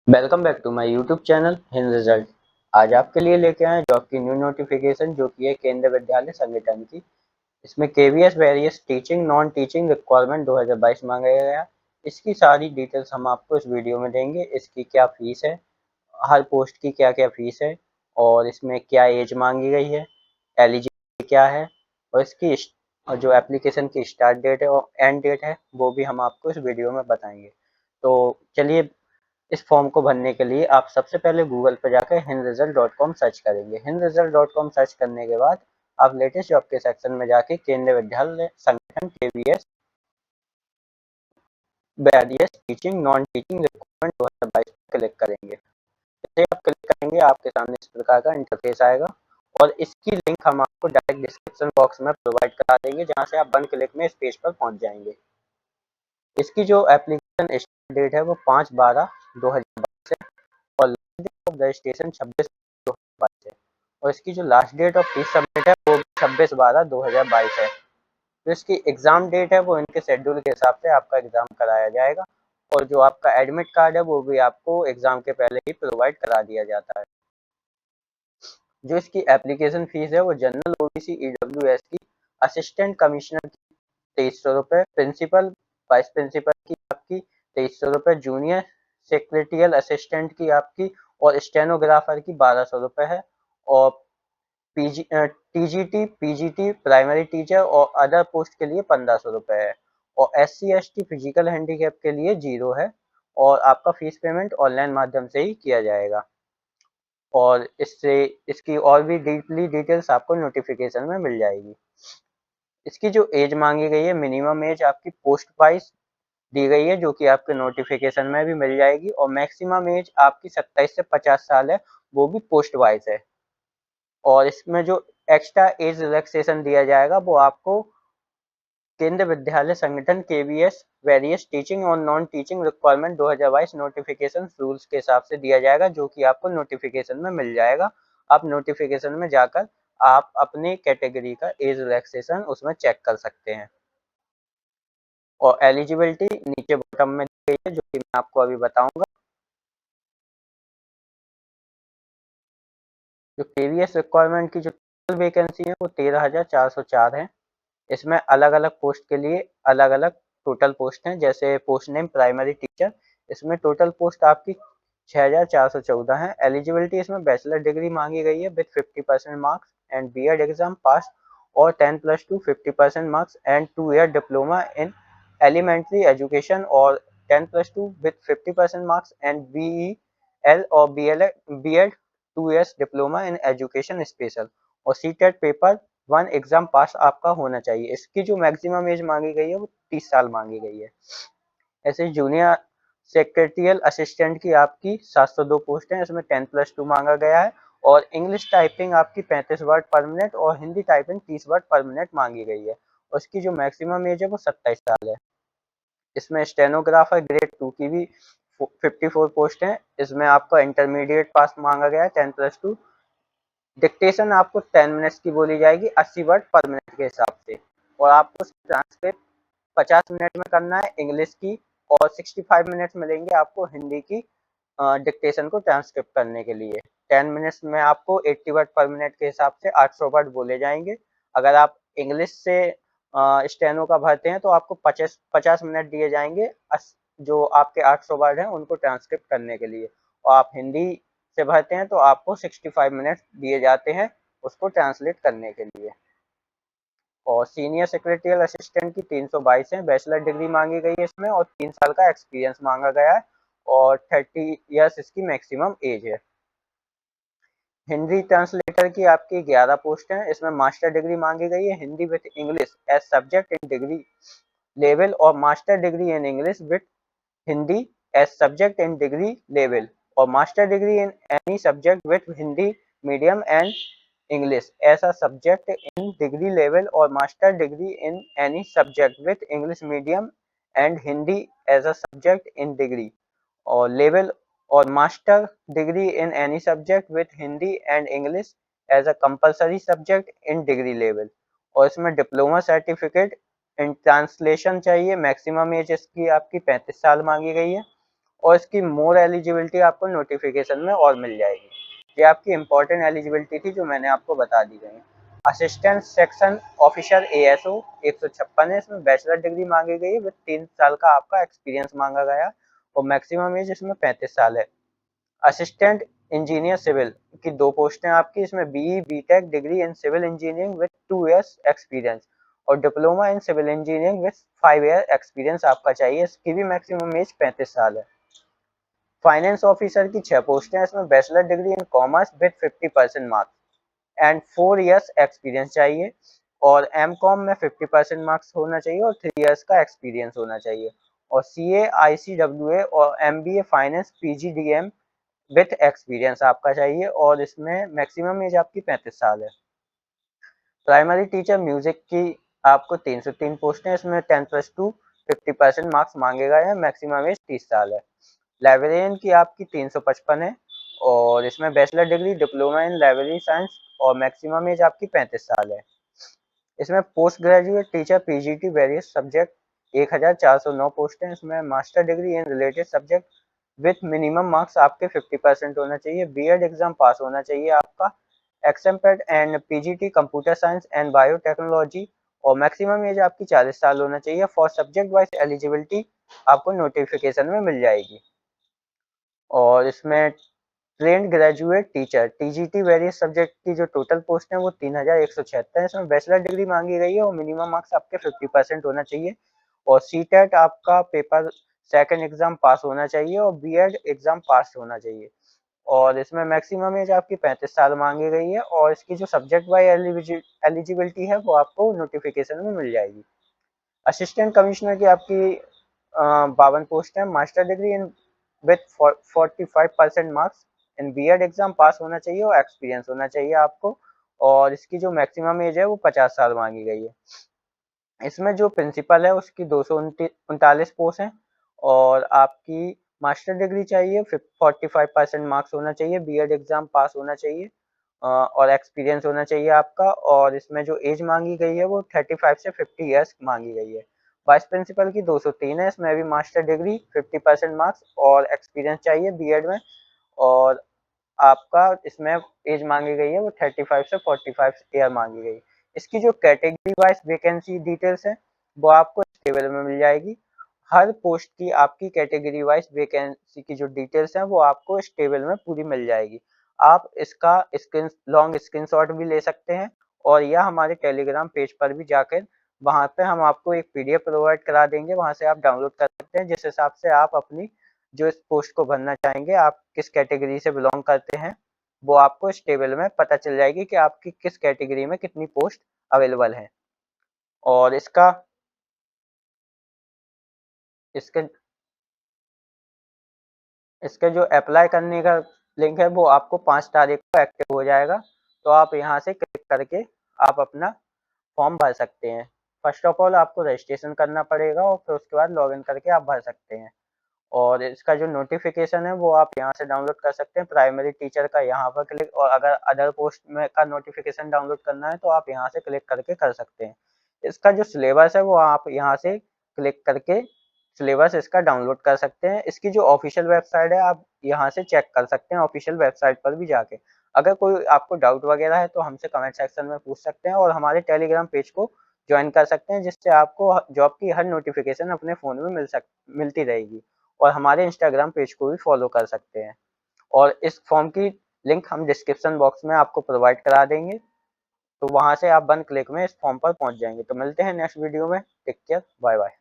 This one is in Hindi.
Welcome back to my YouTube channel Hind result. आज आपके लिए लेके आए जॉब की न्यू नोटिफिकेशन जो कि है केंद्रीय विद्यालय संगठन की। इसमें KVS various teaching non teaching requirement 2022 मांगा गया है। इसकी सारी डिटेल्स हम आपको इस वीडियो में देंगे। इसकी क्या फीस है, हर पोस्ट की क्या क्या फीस है, और इसमें क्या एज मांगी गई है, एलिजिबिलिटी क्या है, और इसकी और जो एप्लीकेशन की स्टार्ट डेट है और एंड डेट है वो भी हम आपको इस वीडियो में बताएंगे। तो चलिए, इस फॉर्म को भरने के लिए आप सबसे पहले गूगल पर जाकर hinrisult.com सर्च करेंगे। hinrisult.com सर्च करने के बाद आप लेटेस्ट जॉब के सेक्शन में जाके केंद्रीय विद्यालय संगठन KVS various teaching non teaching requirement 2022 पर क्लिक करेंगे। जैसे आप क्लिक करेंगे आपके सामने इस प्रकार का इंटरफेस आएगा और इसकी लिंक हम आपको डायरेक्ट डिस्क्रिप्शन बॉक्स में प्रोवाइड करा देंगे, जहां से आप 1 क्लिक में इस पेज पर पहुंच जाएंगे। इसकी जो एप्लीकेशन स्टार्ट डेट है वो 5/12/2022 है और लास्ट डेट ऑफ रजिस्ट्रेशन 26/2022 है, और इसकी जो last date of fees submit है वो 26/12/2022 है। तो इसकी एग्ज़ाम डेट है वो इनके शेड्यूल के हिसाब से आपका एग्ज़ाम कराया जाएगा, और जो आपका एडमिट कार्ड है वो भी आपको एग्ज़ाम के पहले ही प्रोवाइड करा दिया जाता है। जो इसकी एप्लीकेशन फ़ीस है वो जनरल ओबीसी ईडब्ल्यूएस की असिस्टेंट कमिश्नर की 2300 रुपये, प्रिंसिपल वाइस प्रिंसिपल की आपकी 2300 रुपये, जूनियर सेक्रेटरियल असिस्टेंट की आपकी और स्टेनोग्राफर की 1200 रुपये है, और टीजीटी पीजीटी प्राइमरी टीचर और अदर पोस्ट के लिए 1500 रुपये है, और एससी एसटी फिजिकल हैंडीकैप के लिए 0 है, और आपका फीस पेमेंट ऑनलाइन माध्यम से ही किया जाएगा। और इससे इसकी और भी डीपली डिटेल्स आपको नोटिफिकेशन में मिल जाएगी। इसकी जो एज मांगी गई है, मिनिमम एज आपकी पोस्ट वाइज दी गई है जो कि आपके नोटिफिकेशन में भी मिल जाएगी, और मैक्सिमम एज आपकी 27 से 50 साल है, वो भी पोस्ट वाइज है। और इसमें जो एक्स्ट्रा एज रिलैक्सेशन दिया जाएगा वो आपको केंद्रीय विद्यालय संगठन केवीएस वेरियस टीचिंग और non teaching requirement 2022 notification rules के हिसाब से दिया जाएगा, जो कि आपको नोटिफिकेशन में मिल जाएगा। आप नोटिफिकेशन में जाकर आप अपनी कैटेगरी का एज रिलैक्सेशन उसमें चेक कर सकते हैं। और एलिजिबिलिटी नीचे बॉटम में दी गई है जो कि मैं आपको अभी बताऊंगा। जो केवीएस रिक्वायरमेंट की जो टोटल वैकेंसी है वो 13,404 है। इसमें अलग अलग पोस्ट के लिए अलग अलग टोटल पोस्ट हैं। जैसे पोस्ट नेम प्राइमरी टीचर, इसमें टोटल पोस्ट आपकी 6,414 है। एलिजिबिलिटी इसमें बैचलर डिग्री मांगी गई है with 50% marks and BEd exam pass, और 10+2 50% marks and 2 year diploma in elementary education, और 10+2 with 50% marks and BE L और B Ed 2 years diploma in education special, और सीटेट पेपर 1 एग्जाम पास आपका होना चाहिए। इसकी जो मैक्सिमम एज मांगी गई है वो 30 साल मांगी गई है। ऐसे जूनियर सेक्रेटरियल असिस्टेंट की आपकी 702 पोस्ट है, इसमें 10+2 मांगा गया है, और इंग्लिश टाइपिंग आपकी 35 वर्ड पर मिनट और हिंदी टाइपिंग 30 वर्ड पर मिनट मांगी गई है। उसकी जो मैक्सिमम एज है वो 27 साल है। इसमें स्टेनोग्राफर ग्रेड 2 की भी 54 पोस्ट है, इसमें आपका इंटरमीडिएट पास मांगा गया है 10+2। डिक्टेशन आपको 10 मिनट्स की बोली जाएगी 80 वर्ड पर मिनट के हिसाब से, और आपको ट्रांसक्रिप्ट 50 मिनट में करना है इंग्लिश की, और 65 मिनट्स मिलेंगे आपको हिंदी की डिक्टेशन को ट्रांसक्रिप्ट करने के लिए। 10 मिनट्स में आपको 80 वर्ड पर मिनट के हिसाब से 800 वर्ड बोले जाएंगे। अगर आप इंग्लिश से स्टेनो का भरते हैं तो आपको 50 मिनट दिए जाएंगे जो आपके 800 वर्ड हैं उनको ट्रांसक्रिप्ट करने के लिए, और आप हिंदी से भरते हैं तो आपको 65 मिनट दिए जाते हैं उसको ट्रांसलेट करने के लिए। और सीनियर सेक्रेटरियल असिस्टेंट की 322 है, बैचलर डिग्री मांगी गई है इसमें, और 3 साल का एक्सपीरियंस मांगा गया है, और 30 ईयर्स इसकी मैक्सिमम एज है। हिंदी ट्रांसलेटर की आपकी 11 पोस्ट है, इसमें मास्टर डिग्री मांगी गई है Hindi with English as subject in degree level, और master degree in English with Hindi as subject in degree level, और master degree in any subject with Hindi medium and English as a subject in degree level, और master degree in any subject with English medium and Hindi as a subject in degree और लेवल, और master degree in any subject with Hindi and English as a compulsory subject in degree level, और इसमें डिप्लोमा सर्टिफिकेट इन ट्रांसलेशन चाहिए। मैक्सिमम एज इसकी आपकी 35 साल मांगी गई है, और इसकी मोर एलिजिबिलिटी आपको नोटिफिकेशन में और मिल जाएगी। ये आपकी इंपॉर्टेंट एलिजिबिलिटी थी जो मैंने आपको बता दी गई। असिस्टेंट सेक्शन ऑफिसर ASO 156 है, इसमें बैचलर डिग्री मांगी गई है विद 3 साल का आपका एक्सपीरियंस मांगा गया और मैक्सिमम एज इसमें 35 साल है। असिस्टेंट इंजीनियर सिविल की 2 पोस्टें आपकी, इसमें BE BTech degree in civil engineering with 2 years experience और diploma in civil engineering with 5 year experience आपका चाहिए। इसकी भी मैक्सिमम एज 35 साल है। फाइनेंस ऑफिसर की 6 पोस्टें हैं, इसमें bachelor degree in commerce with 50% marks and 4 years experience चाहिए और MCOM में 50% मार्क्स होना चाहिए और 3 इयर्स का एक्सपीरियंस होना चाहिए और CA ICWA और MBA finance PGDM with experience आपका चाहिए और इसमें मैक्सिमम एज आपकी 35 साल है। प्राइमरी टीचर म्यूजिक की आपको 303 पोस्टें, इसमें 10+2 50% मार्क्स मांगे गए हैं, मैक्सिमम एज 30 साल है। लाइब्रेरियन की आपकी 355 है और इसमें bachelor degree diploma in library science और मैक्सिमम एज आपकी 35 साल है। इसमें post graduate teacher PGT various subject 1409 post हैं, इसमें master degree in related subject with minimum marks आपके 50% होना चाहिए, BEd एग्जाम पास होना चाहिए आपका, XMPET and PGT computer science and biotechnology और मैक्सिमम एज आपकी 40 साल होना चाहिए। फॉर सब्जेक्ट वाइज एलिजिबिलिटी आपको नोटिफिकेशन में मिल जाएगी। और इसमें trained graduate teacher TGT various subject की जो टोटल पोस्ट है वो 3176 है, इसमें बैचलर डिग्री मांगी गई है और मिनिमम मार्क्स आपके 50% होना चाहिए और CTET आपका पेपर सेकंड एग्जाम पास होना चाहिए और BEd एग्जाम पास होना चाहिए और इसमें मैक्सिमम एज आपकी 35 साल मांगी गई है और इसकी जो सब्जेक्ट वाइज एलिजिबिलिटी है वो आपको नोटिफिकेशन में मिल जाएगी। असिस्टेंट कमिश्नर की आपकी 52 पोस्ट है, master degree in with 45% marks in BEd exam पास होना चाहिए और एक्सपीरियंस होना चाहिए आपको और इसकी जो मैक्सिमम एज है वो 50 साल मांगी गई है। इसमें जो प्रिंसिपल है उसकी 239 पोस्ट हैं और आपकी मास्टर डिग्री चाहिए, 45% मार्क्स होना चाहिए, BEd एग्जाम पास होना चाहिए और एक्सपीरियंस होना चाहिए आपका और इसमें जो एज मांगी गई है वो 35 से 50 ईयर्स मांगी गई है। वाइस प्रिंसिपल की 203 है, इसमें भी मास्टर डिग्री 50% मार्क्स और एक्सपीरियंस चाहिए BEd में और आपका इसमें एज मांगी गई है वो 35 से 45 ईयर मांगी गई। इसकी जो कैटेगरी वाइज वैकेंसी डिटेल्स है वो आपको इस टेबल में मिल जाएगी। हर पोस्ट की आपकी कैटेगरी वाइज वैकेंसी की जो डिटेल्स हैं वो आपको इस टेबल में पूरी मिल जाएगी। आप इसका लॉन्ग स्क्रीनशॉट भी ले सकते हैं और या हमारे टेलीग्राम पेज पर भी जाकर वहाँ पे हम आपको एक PDF प्रोवाइड करा देंगे, वहाँ से आप डाउनलोड कर सकते हैं जिस हिसाब से आप अपनी जो इस पोस्ट को भरना चाहेंगे, आप किस कैटेगरी से बिलोंग करते हैं, वो आपको इस टेबल में पता चल जाएगी कि आपकी किस कैटेगरी में कितनी पोस्ट अवेलेबल है। और इसका इसके इसके जो अप्लाई करने का लिंक है वो आपको 5 तारीख को एक्टिव हो जाएगा, तो आप यहाँ से क्लिक करके आप अपना फॉर्म भर सकते हैं। फर्स्ट ऑफ ऑल आपको रजिस्ट्रेशन करना पड़ेगा और फिर उसके बाद लॉगिन करके आप भर सकते हैं और इसका जो नोटिफिकेशन है वो आप यहाँ से डाउनलोड कर सकते हैं। प्राइमरी टीचर का यहाँ पर क्लिक और अगर अदर पोस्ट में का नोटिफिकेशन डाउनलोड करना है तो आप यहाँ से क्लिक करके कर सकते हैं। इसका जो सिलेबस है वो आप यहाँ से क्लिक करके सिलेबस इसका डाउनलोड कर सकते हैं। इसकी जो ऑफिशियल वेबसाइट है आप यहाँ से चेक कर सकते हैं ऑफिशियल वेबसाइट पर भी जाके। अगर कोई आपको डाउट वगैरह है तो हमसे कमेंट सेक्शन में पूछ सकते हैं और हमारे टेलीग्राम पेज को ज्वाइन कर सकते हैं जिससे आपको जॉब की हर नोटिफिकेशन अपने फ़ोन में मिलती रहेगी और हमारे इंस्टाग्राम पेज को भी फॉलो कर सकते हैं और इस फॉर्म की लिंक हम डिस्क्रिप्शन बॉक्स में आपको प्रोवाइड करा देंगे, तो वहाँ से आप 1 क्लिक में इस फॉर्म पर पहुँच जाएंगे। तो मिलते हैं नेक्स्ट वीडियो में। Take care, bye bye.